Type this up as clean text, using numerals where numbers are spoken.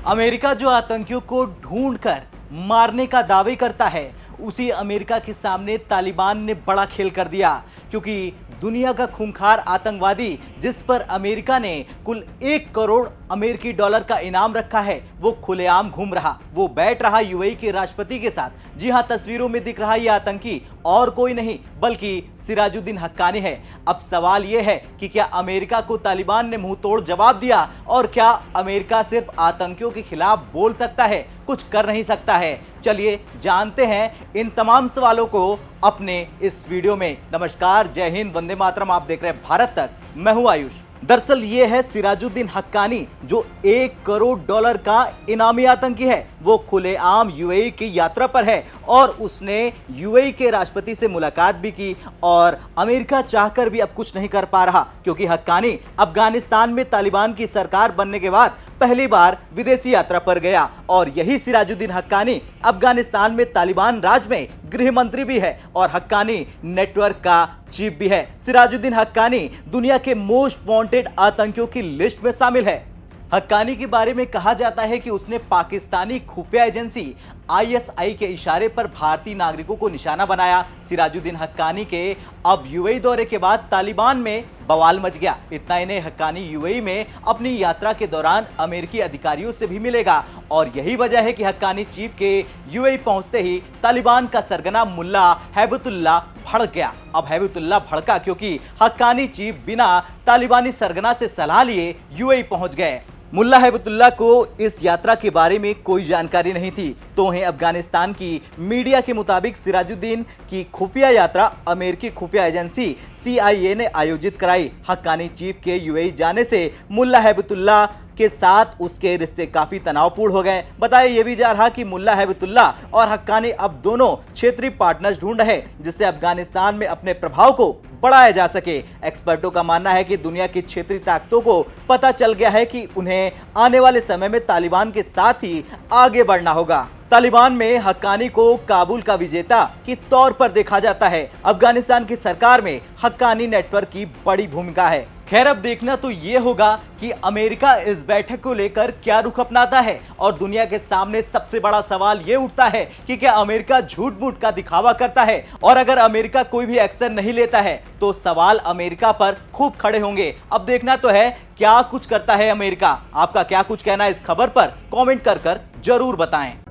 America जो आतंकियों को ढूंढकर मारने का दावे करता है, उसी अमेरिका के सामने तालिबान ने बड़ा खेल कर दिया, क्योंकि दुनिया का खूंखार आतंकवादी जिस पर अमेरिका ने कुल 1 करोड़ अमेरिकी डॉलर का इनाम रखा है, वो खुलेआम घूम रहा, वो बैठ रहा यूएई के राष्ट्रपति के साथ। जी हां, तस्वीरों में दिख रहा यह आतंकी और कोई नहीं बल्कि सिराजुद्दीन हक्कानी है। अब सवाल यह है कि क्या अमेरिका को तालिबान ने मुंह तोड़ जवाब दिया, और क्या अमेरिका सिर्फ आतंकियों के खिलाफ बोल सकता है, कुछ कर नहीं सकता है? चलिए जानते हैं इन तमाम सवालों को अपने इस वीडियो में। नमस्कार, जय हिंद, वंदे मातरम। आप देख रहे हैं भारत तक, मैं हूं आयुष। दरअसल ये है सिराजुद्दीन हक्कानी, जो 1 करोड़ डॉलर का इनामी आतंकी है। वो खुलेआम यूएई की यात्रा पर है और उसने यूएई के राष्ट्रपति से मुलाकात भी की, और अमेरिका चाहकर भी अब कुछ नहीं कर पा रहा, क्योंकि हक्कानी अफगानिस्तान में तालिबान की सरकार बनने के बाद पहली बार विदेशी यात्रा पर गया। और यही सिराजुद्दीन हक्कानी अफगानिस्तान में तालिबान राज में गृह मंत्री भी है और हक्कानी नेटवर्क का चीफ भी है। सिराजुद्दीन हक्कानी दुनिया के मोस्ट वांटेड आतंकियों की लिस्ट में शामिल है। हक्कानी के बारे में कहा जाता है कि उसने पाकिस्तानी खुफिया एजेंसी आईएसआई के इशारे पर भारतीय नागरिकों को निशाना बनाया। सिराजुद्दीन हक्कानी के अब यूएई दौरे के बाद तालिबान में बवाल मच गया। इतना ही नहीं, हक्कानी यूएई में अपनी यात्रा के दौरान अमेरिकी अधिकारियों से भी मिलेगा, और यही वजह है कि हक्कानी चीफ के यूएई पहुंचते ही तालिबान का सरगना मुल्ला हैबतुल्लाह भड़क गया। अब हैबतुल्लाह भड़का क्योंकि हक्कानी चीफ बिना तालिबानी सरगना से सलाह लिए यूएई पहुंच गए। मुल्ला हैबतुल्लाह को इस यात्रा के बारे में कोई जानकारी नहीं थी, तो उन्हें अफगानिस्तान की मीडिया के मुताबिक सिराजुद्दीन की खुफिया यात्रा अमेरिकी खुफिया एजेंसी CIA ने आयोजित कराई। हक्कानी चीफ के यूएई जाने से मुल्ला हैबतुल्लाह के साथ उसके रिश्ते काफी तनावपूर्ण हो गए। बताया यह भी जा रहा कि मुल्ला हैबतुल्लाह और हक्कानी अब दोनों क्षेत्रीय पार्टनर्स ढूंढ रहे, जिससे अफगानिस्तान में अपने प्रभाव को बढ़ाया जा सके। एक्सपर्टों का मानना है कि दुनिया की क्षेत्रीय ताकतों को पता चल गया है कि उन्हें आने वाले समय में तालिबान के साथ ही आगे बढ़ना होगा। तालिबान में हक्कानी को काबुल का विजेता के तौर पर देखा जाता है। अफगानिस्तान की सरकार में हक्कानी नेटवर्क की बड़ी भूमिका है। खैर, अब देखना तो ये होगा कि अमेरिका इस बैठक को लेकर क्या रुख अपनाता है, और दुनिया के सामने सबसे बड़ा सवाल ये उठता है कि क्या अमेरिका झूठ मूठ का दिखावा करता है, और अगर अमेरिका कोई भी एक्शन नहीं लेता है तो सवाल अमेरिका पर खूब खड़े होंगे। अब देखना तो है क्या कुछ करता है अमेरिका। आपका क्या कुछ कहना है इस खबर पर, कमेंट कर जरूर बताएं।